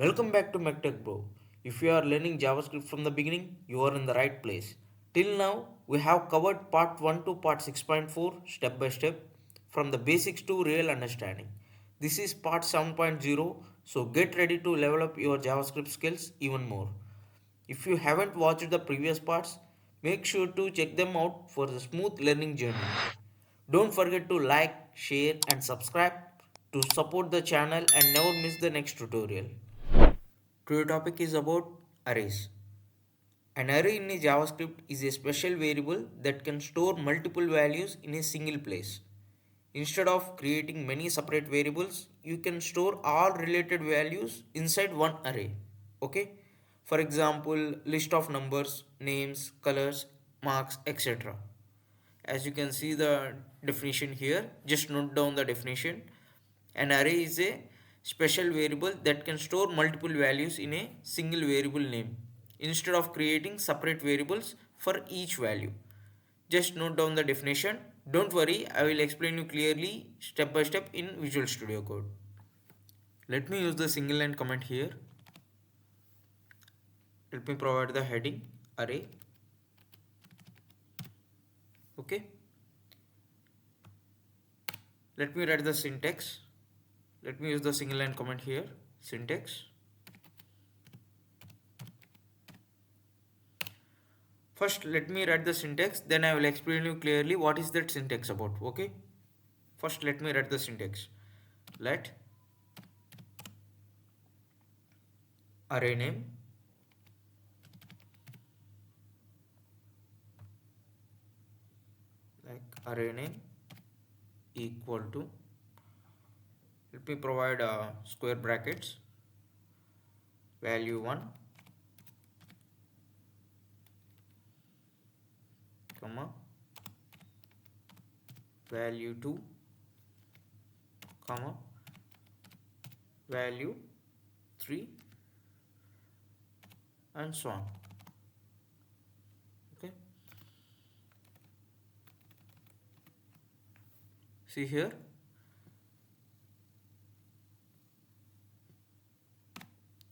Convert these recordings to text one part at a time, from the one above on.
Welcome back to Mech Tech Bro. If you are learning JavaScript from the beginning, you are in the right place. Till now, we have covered part 1 to part 6.4 step by step from the basics to real understanding. This is part 7.0, so get ready to level up your JavaScript skills even more. If you haven't watched the previous parts, make sure to check them out for the smooth learning journey. Don't forget to like, share, and subscribe to support the channel and never miss the next tutorial. Today's topic is about arrays. An array in a JavaScript is a special variable that can store multiple values in a single place. Instead of creating many separate variables, you can store all related values inside one array. Okay? For example, list of numbers, names, colors, marks, etc. As you can see the definition here, just note down the definition. An array is a special variable that can store multiple values in a single variable name instead of creating separate variables for each value. Just note down the definition. Don't worry, I will explain you clearly step by step in Visual Studio Code. Let me use the single line comment here. Let me provide the heading array. Okay. Let me write the syntax. Let me use the single line comment here. Syntax. First, let me write the syntax, then I will explain you clearly what is that syntax about. Okay. First, let me write the syntax. Let array name array name equal to, let me provide square brackets, value 1 comma value 2 comma value 3 and so on. Okay, see here.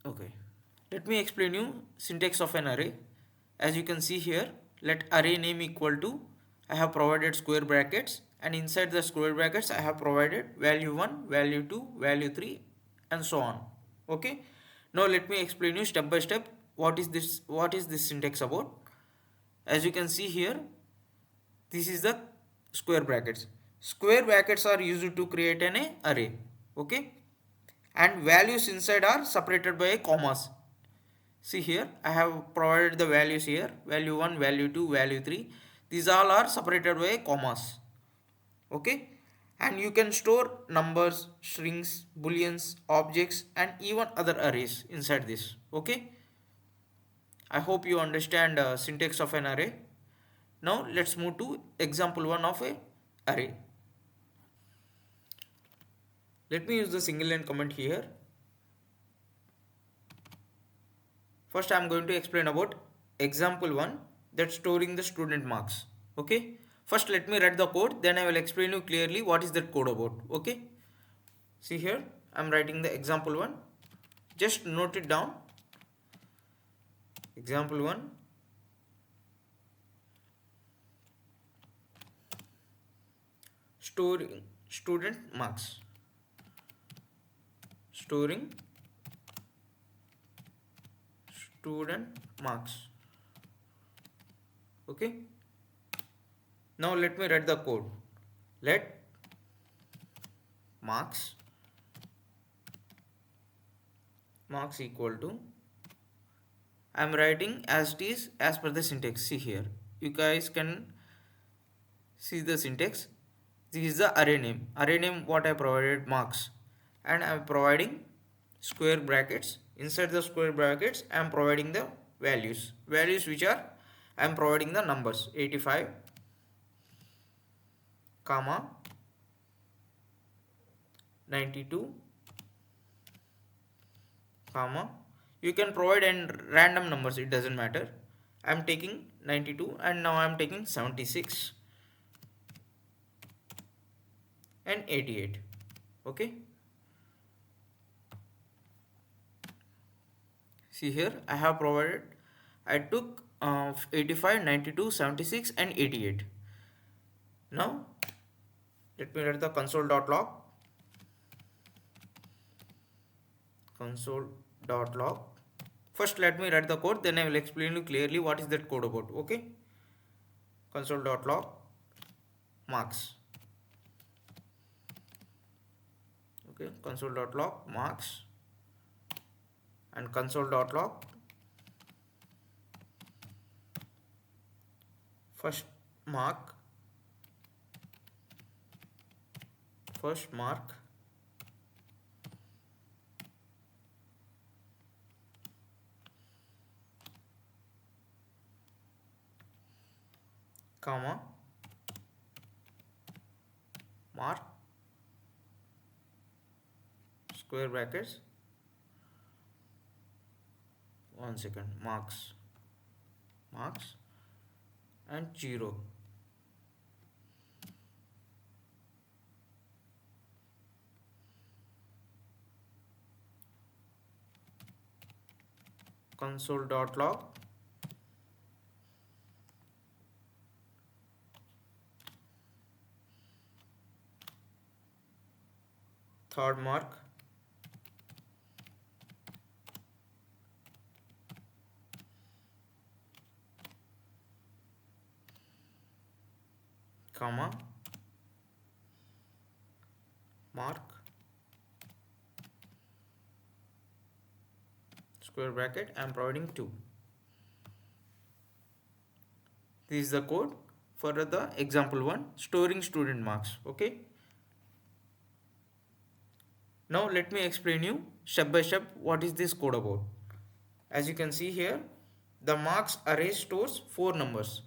Okay, let me explain you syntax of an array. As you can see here, let array name equal to, I have provided square brackets, and inside the square brackets I have provided value 1, value 2, value 3 and so on. Okay, now let me explain you step by step what is this syntax about. As you can see here, this is the square brackets. Square brackets are used to create an array. Okay, and values inside are separated by commas. See here, I have provided the values here, value 1, value 2, value 3. These all are separated by commas. Okay, and you can store numbers, strings, booleans, objects and even other arrays inside this. Okay, I hope you understand syntax of an array. Now let's move to example 1 of a array. Let me use the single line comment here. First I am going to explain about example 1, that's storing the student marks. Okay, first let me write the code, then I will explain you clearly what is that code about. Okay, see here, I am writing the example 1. Just note it down. Example 1, storing student marks. Storing student marks. Okay, now let me write the code. Let marks equal to, I am writing as it is as per the syntax. See here, you guys can see the syntax. This is the array name. Array name what I provided, marks, and I am providing square brackets. Inside the square brackets I am providing the values which are, I am providing the numbers 85 comma 92 comma, you can provide and random numbers, it doesn't matter. I am taking 92 and now I am taking 76 and 88. Okay, See here, I have provided, I took 85, 92, 76 and 88. Now, let me write the console.log. Console.log. First, let me write the code, then I will explain you clearly what is that code about. Okay. Console.log marks. Okay. Console.log marks and console.log first mark, comma, mark, square brackets, 1 second, marks and 0. Console.log third mark, comma, mark, square bracket, I am providing 2. This is the code for the example 1, storing student marks. Okay. Now let me explain you step by step what is this code about. As you can see here, the marks array stores 4 numbers.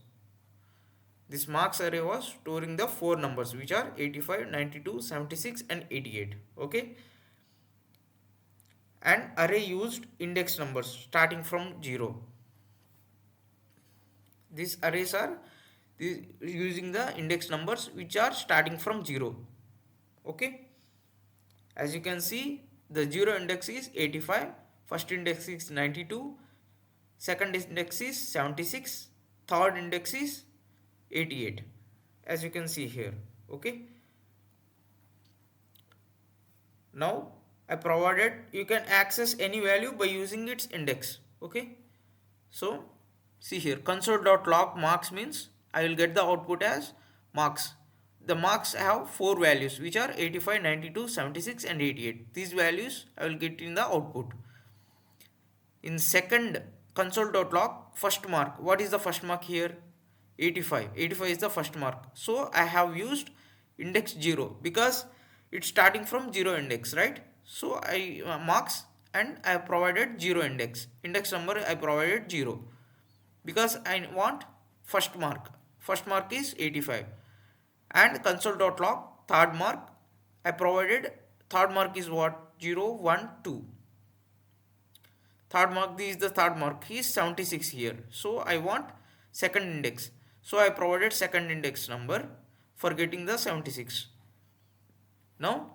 This marks array was storing the 4 numbers which are 85, 92, 76 and 88. Okay. And array used index numbers starting from 0. These arrays are using the index numbers which are starting from 0. Okay. As you can see, the 0 index is 85, first index is 92, second index is 76, third index is 88, as you can see here. Okay. Now I provided you can access any value by using its index. Okay. So see here, console.log marks means I will get the output as marks. The marks have 4 values which are 85, 92, 76 and 88. These values I will get in the output. In second console.log first mark, what is the first mark here? 85. 85 is the first mark. So I have used index 0 because it's starting from 0 index, right? So I marks and I have provided 0 index. Index number I provided 0 because I want first mark. First mark is 85. And console.log third mark I provided, third mark is what? 0, 1, 2. Third mark, this is the third mark, is 76 here. So I want second index. So I provided second index number for getting the 76. Now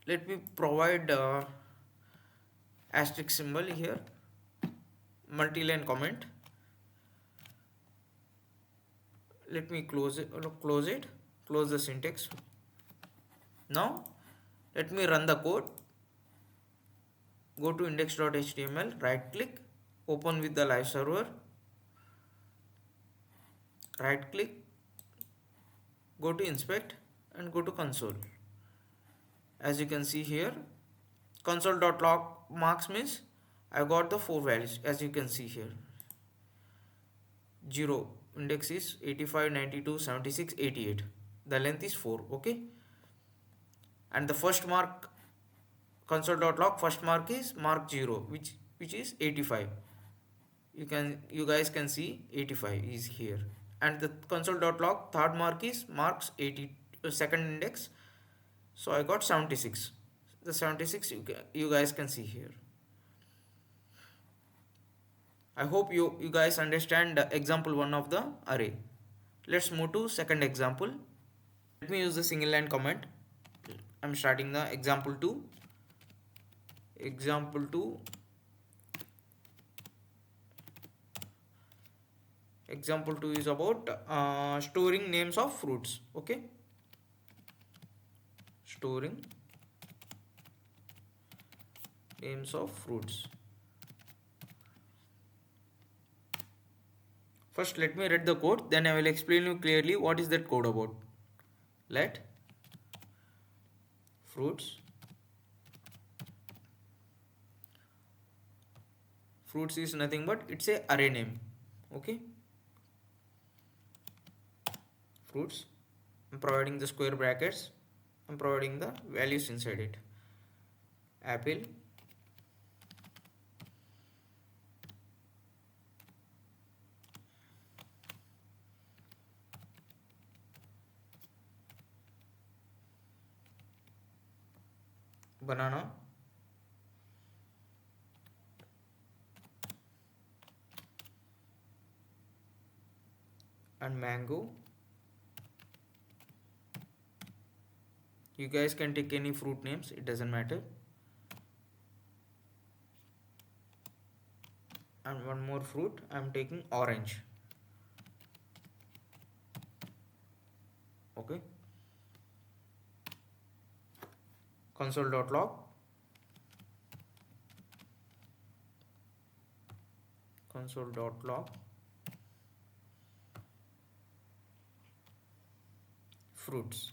let me provide asterisk symbol here, multi-line comment. Let me close the syntax. Now let me run the code. Go to index.html, right click, open with the live server, right click, go to inspect and go to console. As you can see here, console.log marks means I got the 4 values. As you can see here, 0 index is 85, 92, 76, 88. The length is 4. Okay. And the first mark, console.log first mark is mark 0, which is 85. You guys can see 85 is here. And the console.log third mark is marks 80, second index. So I got 76. The 76 you guys can see here. I hope you guys understand example 1 of the array. Let's move to second example. Let me use the single line comment. I'm starting the example 2. example 2, is about storing names of fruits. Okay, storing names of fruits. First let me read the code, then I will explain you clearly what is that code about. Let fruits is nothing but it's a array name. Okay, fruits, I'm providing the square brackets, I'm providing the values inside it. Apple, banana, and mango. You guys can take any fruit names, it doesn't matter. And one more fruit, I'm taking orange. Okay, console.log, fruits.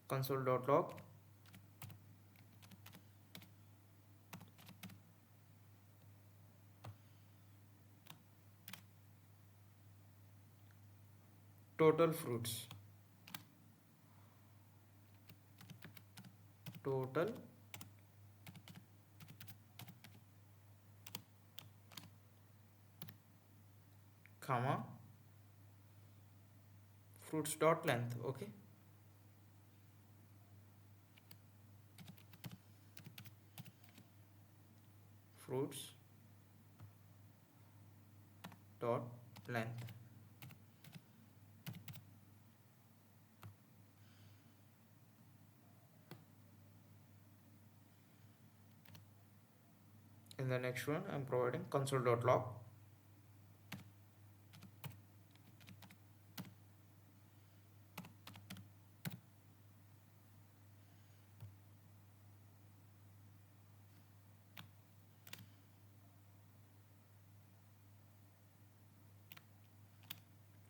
Console.log total fruits, total comma fruits dot length. Okay, fruits dot length. In the next one, I'm providing console.log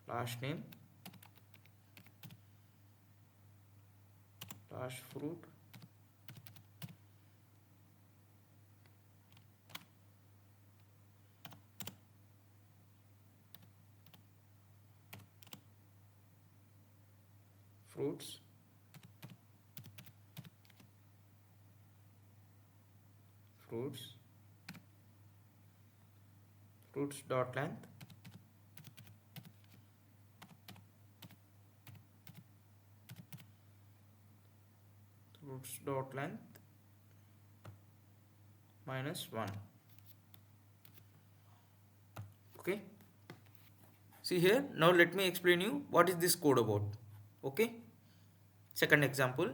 last name, last fruit, fruits, fruits dot length, fruits dot length minus 1. Okay, see here, now let me explain you what is this code about. Okay, second example,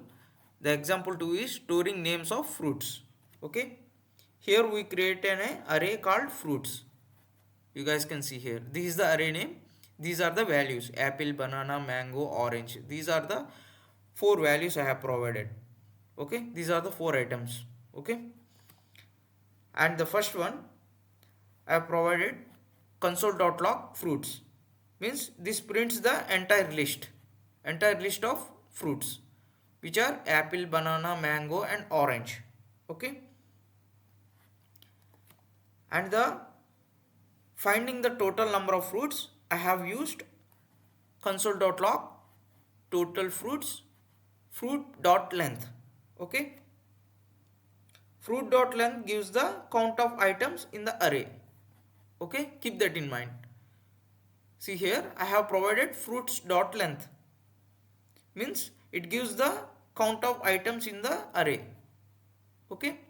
the example 2 is storing names of fruits. Okay, here we create an array called fruits. You guys can see here, this is the array name, these are the values: apple, banana, mango, orange. These are the 4 values I have provided. Okay, these are the 4 items. Okay, and the first one I have provided console.log fruits, means this prints the entire list of fruits, which are apple, banana, mango and orange. Okay, and the finding the total number of fruits, I have used console.log total fruits fruit dot length. Okay, fruit dot length gives the count of items in the array. Okay, keep that in mind. See here, I have provided fruits dot length, means it gives the count of items in the array. Okay,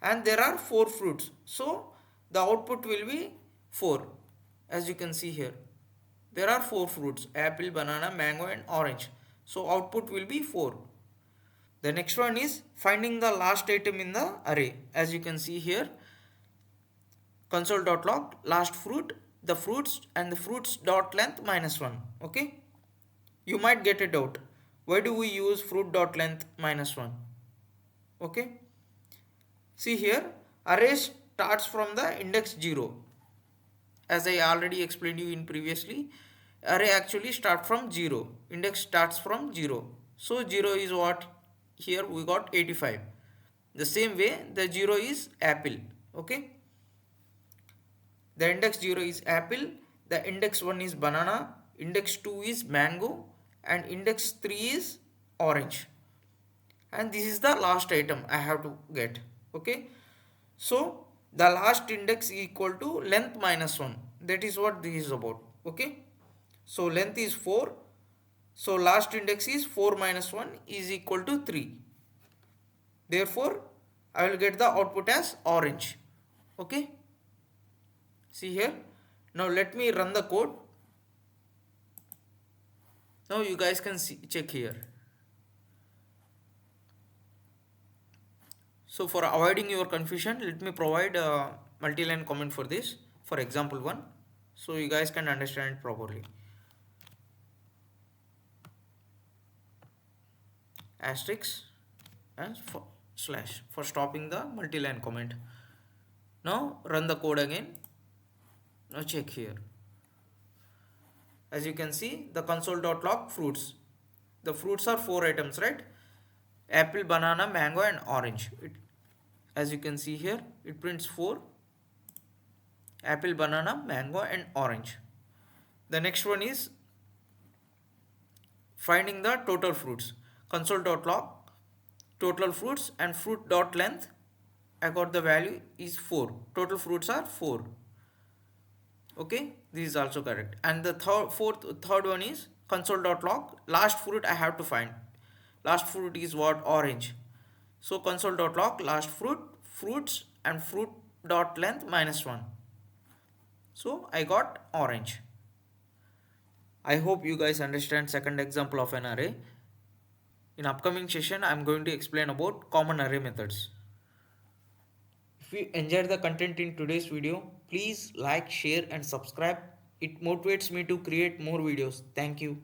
and there are 4 fruits, so the output will be 4. as you can see here. There are 4 fruits: apple, banana, mango and orange. So output will be 4. The next one is finding the last item in the array. As you can see here, console.log last fruit, the fruits and the fruits dot length minus 1. Okay. You might get a doubt. Why do we use fruit dot length minus 1? Okay. See here, array starts from the index 0. As I already explained you in previously, array actually start from 0. Index starts from 0. So 0 is what? Here we got 85. The same way the 0 is apple. Okay. The index 0 is apple, the index 1 is banana, index 2 is mango and index 3 is orange. And this is the last item I have to get. Okay. So the last index is equal to length minus 1. That is what this is about. Okay. So length is 4. So last index is 4 minus 1 is equal to 3. Therefore, I will get the output as orange. Okay. See here. Now let me run the code. Now you guys can see, check here. So for avoiding your confusion, let me provide a multi-line comment for this, for example 1, so you guys can understand it properly. Asterisk and slash for stopping the multi-line comment. Now run the code again. Now check here. As you can see, the console.log fruits. The fruits are 4 items, right? Apple, banana, mango and orange. As you can see here, it prints 4: apple, banana, mango and orange. The next one is finding the total fruits. Console.log total fruits and fruit dot length. I got the value is 4. Total fruits are 4. Okay, this is also correct. And the third one is console.log last fruit I have to find. Last fruit is what? Orange. So console.log last fruits and fruit dot length minus 1. So I got orange. I hope you guys understand second example of an array. In upcoming session I am going to explain about common array methods. If you enjoyed the content in today's video, please like, share and subscribe. It motivates me to create more videos. Thank you.